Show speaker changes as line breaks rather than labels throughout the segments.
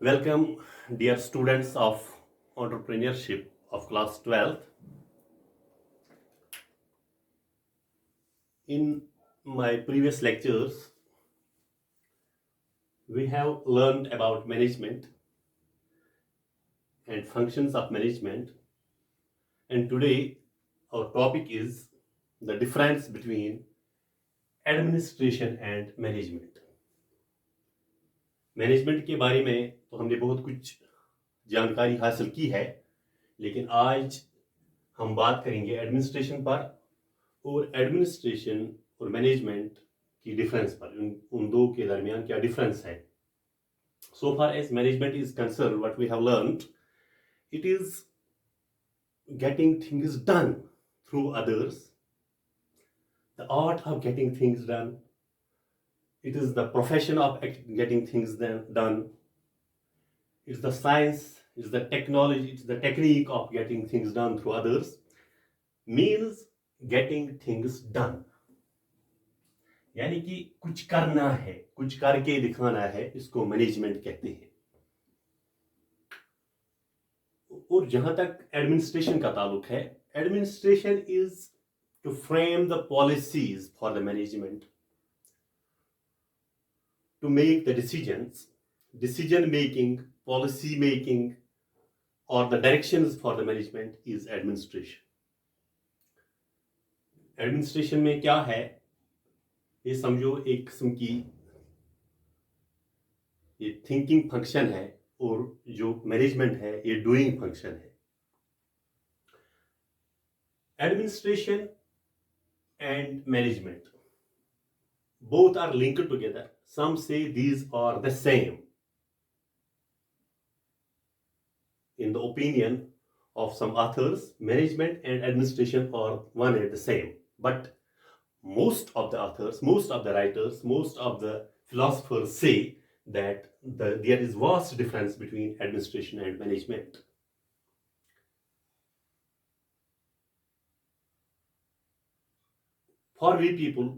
Welcome, dear students of entrepreneurship of class 12th. In my previous lectures, we have learned about management and functions of management. And today, our topic is the difference between administration and management. Management के बारे में तो हमने बहुत कुछ जानकारी हासिल की है, लेकिन आज हम बात करेंगे एडमिनिस्ट्रेशन पर और एडमिनिस्ट्रेशन और मैनेजमेंट की डिफरेंस पर, उन दो के दरमियान क्या डिफरेंस है. So far as management is concerned, what we have learned, it is getting things done through others, the art of getting things done. It is the profession of getting things done. It's the science, it's the technology, it's the technique of getting things done through others. Means getting things done. यानी कि कुछ करना है, कुछ करके दिखाना है, इसको मैनेजमेंट कहते हैं. और जहां तक एडमिनिस्ट्रेशन का ताल्लुक है, administration is to frame the policies for the management, to make the decision making, policy making, or the directions for the management is administration. Administration में क्या है, ये समझो एक किस्म की ये थिंकिंग फंक्शन है, और जो मैनेजमेंट है ये डूइंग फंक्शन है. Administration and management both are linked together. Some say these are the same. In the opinion of some authors, management and administration are one and the same. But most of the authors, most of the writers, most of the philosophers say that there is vast difference between administration and management. For we people,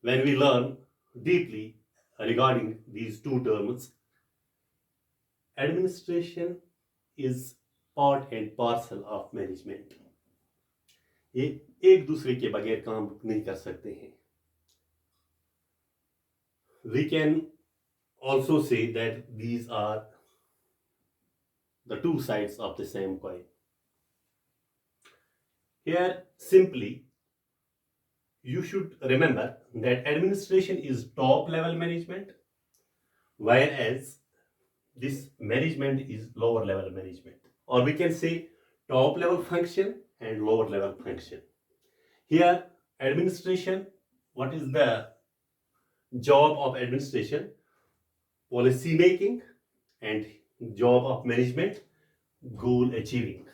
when we learn deeply regarding these two terms, administration is part and parcel of management. ये एक दूसरे के बगैर काम नहीं कर सकते हैं. We can also say that these are the two sides of the same coin. Here, simply, you should remember that administration is top level management, whereas this management is lower level management, or we can say top level function and lower level function. Here, administration, what is the job of administration? Policy making, and job of management, goal achieving.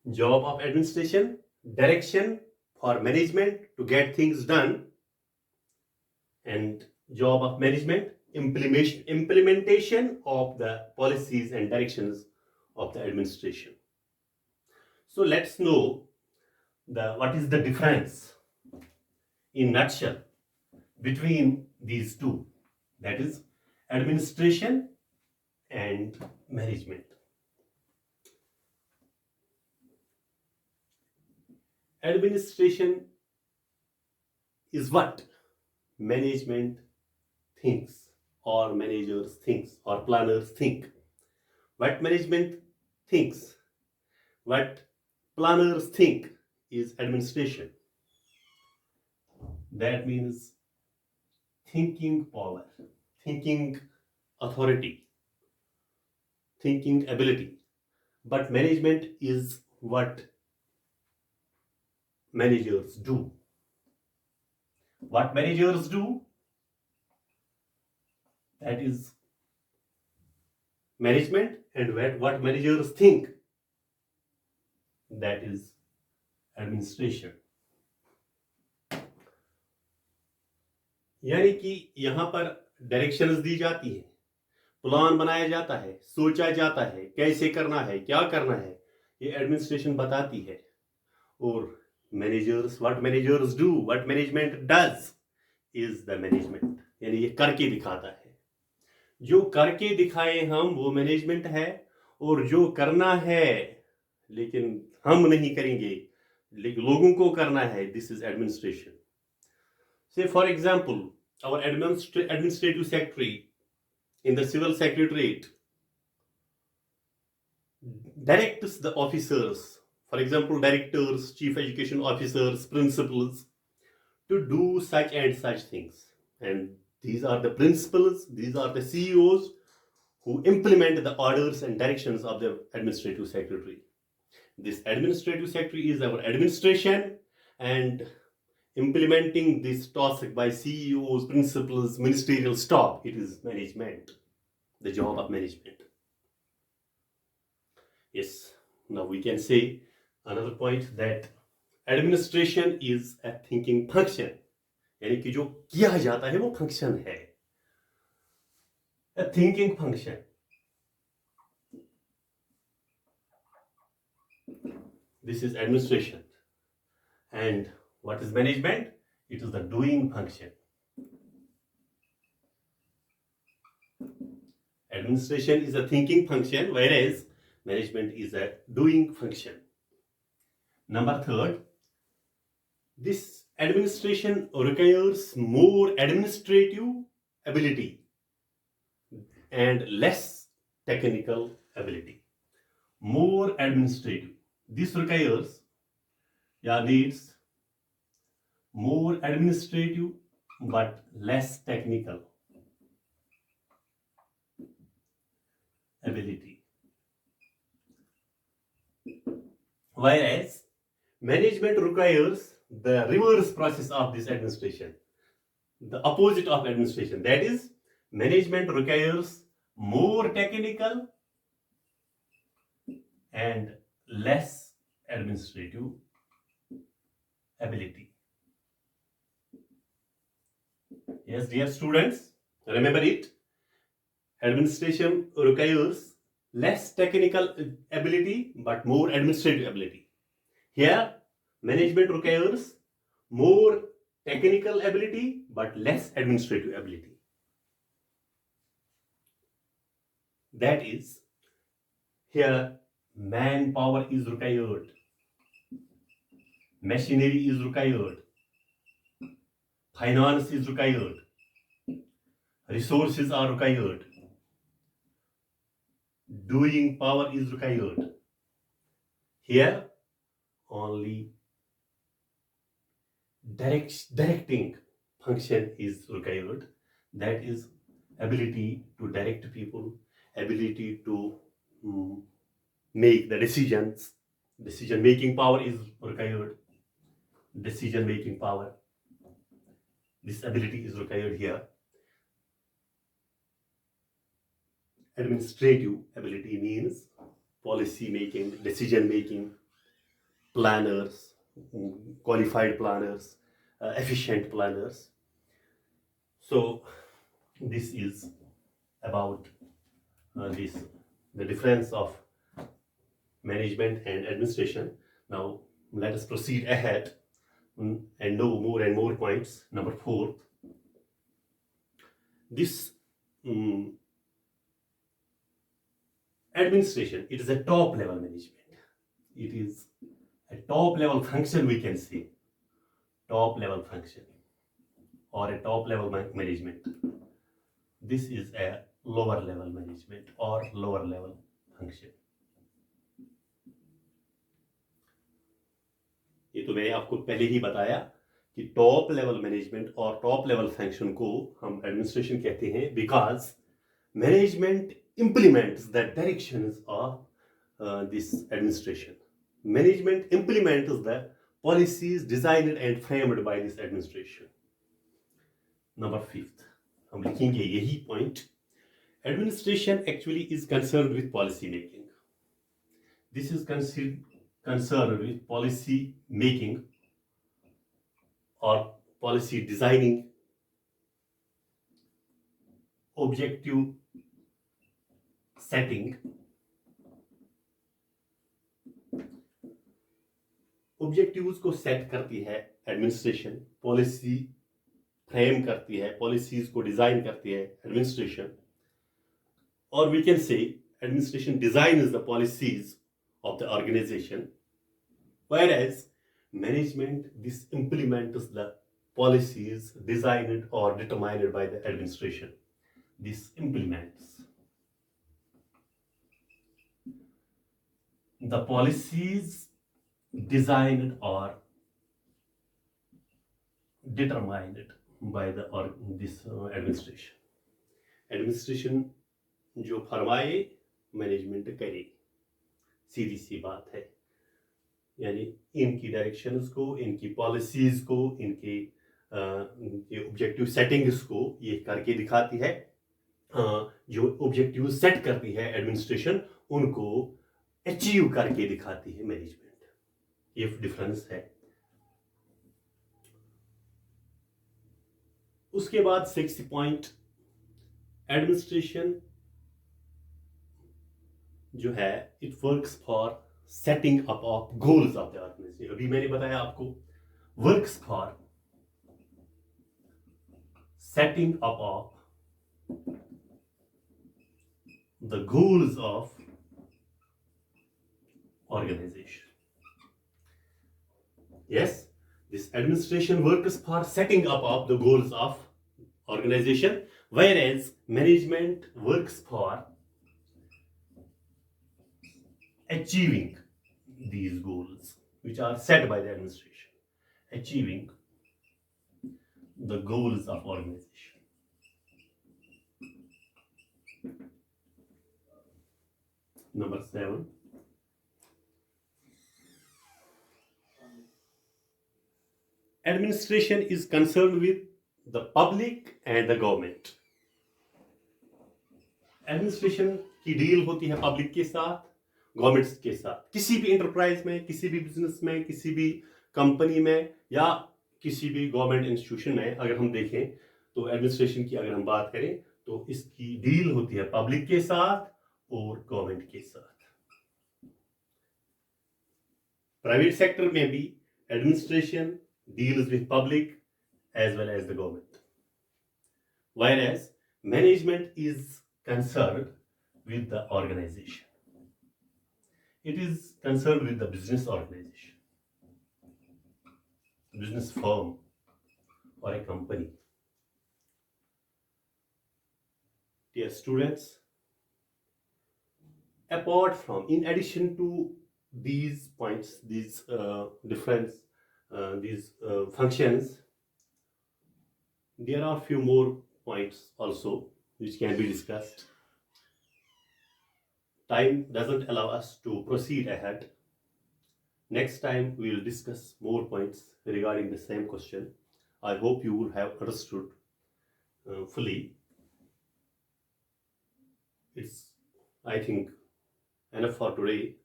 Job of administration, direction for management to get things done, and job of management, implementation of the policies and directions of the administration. So let's know what is the difference in nutshell between these two, that is administration and management. Administration is what management thinks, or managers thinks, or planners think. What management thinks, what planners think is administration. That means thinking power, thinking authority, thinking ability. But management is what managers do. What managers do, that is management, and what managers think, that is administration. यानी कि यहां पर directions दी जाती है, plan बनाया जाता है, सोचा जाता है कैसे करना है, क्या करना है, ये एडमिनिस्ट्रेशन बताती है. और managers, what managers do, what management does is the management, यानी ये करके दिखाता है. जो करके दिखाए हम वो मैनेजमेंट है, और जो करना है लेकिन हम नहीं करेंगे, लेकिन लोगों को करना है, दिस इज एडमिनिस्ट्रेशन. से for example, our administrative secretary in the civil secretariat directs the officers, for example directors, chief education officers, principals, to do such and such things. And these are the principals, these are the CEOs who implement the orders and directions of the administrative secretary. This administrative secretary is our administration, and implementing this task by CEOs, principals, ministerial staff, it is management, the job of management. Yes, now we can say another point that administration is a thinking function. यानी कि जो किया जाता है वो function है, a thinking function. This is administration. And what is management? It is the doing function. Administration is a thinking function, whereas management is a doing function. Number third, this administration requires more administrative ability and less technical ability. More administrative. This requires, needs more administrative but less technical ability. Whereas management requires the reverse process of this administration, the opposite of administration. That is, management requires more technical and less administrative ability. Yes, dear students, remember it. Administration requires less technical ability but more administrative ability. Here, management requires more technical ability but less administrative ability. That is, here manpower is required, machinery is required, finance is required, resources are required, doing power is required. Here, only directing function is required. That is, ability to direct people, ability to make the decisions. Decision making power is required. Decision making power, this ability is required here. Administrative ability means policy making, decision making, planners, qualified planners, efficient planners. So this is about the difference of management and administration. Now let us proceed ahead and know more and more points. Number 4, this administration, it is a top level management. It is a top level function, we can say, top level function or a top level management. This is a lower level management or lower level function. ये तो मैंने आपको पहले ही बताया कि top level management और top level function को हम एडमिनिस्ट्रेशन कहते हैं, because management implements the directions of this administration. Management implements the policies designed and framed by this administration. Number 5, हम लिखेंगे यही point. Administration actually is concerned with policy making. This is concerned with policy making or policy designing, objective setting, objectives को set करती है administration, policy frame करती है, policies को design करती है administration, or we can say administration designs the policies of the organization, whereas management this implements the policies designed or determined by the administration. This implements the policies designed or determined by the or this administration. Administration जो फरमाए management करे, सीधी सी बात है। यानी इनकी directions को, इनकी policies को, इनके ऑब्जेक्टिव सेटिंग्स को ये करके दिखाती है। जो ऑब्जेक्टिव सेट करती है एडमिनिस्ट्रेशन, उनको अचीव करके दिखाती है मैनेजमेंट। ये डिफरेंस है। उसके बाद 6th पॉइंट, एडमिनिस्ट्रेशन जो है it works for setting up of goals of the organization. अभी मैंने बताया आपको, works for setting up of the goals of organization. Yes, this administration works for setting up of the goals of organization, whereas management works for achieving these goals which are set by the administration, achieving the goals of organization. Number 7, administration is concerned with the public and the government. Administration की deal होती है public के साथ, governments के साथ। किसी भी enterprise में, किसी भी बिजनेस में, किसी भी कंपनी में या किसी भी गवर्नमेंट इंस्टीट्यूशन में अगर हम देखें तो एडमिनिस्ट्रेशन की अगर हम बात करें तो इसकी डील होती है पब्लिक के साथ और गवर्नमेंट के साथ। प्राइवेट सेक्टर में भी administration deals with public as well as the government, whereas management is concerned with the organization. It is concerned with the business organization, business firm or a company. Dear students, apart from, in addition to these points, these different functions, there are few more points also which can be discussed. Time doesn't allow us to proceed ahead. Next time we will discuss more points regarding the same question. I hope you will have understood fully. It's, I think, enough for today.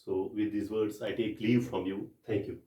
So with these words, I take leave from you. Thank you.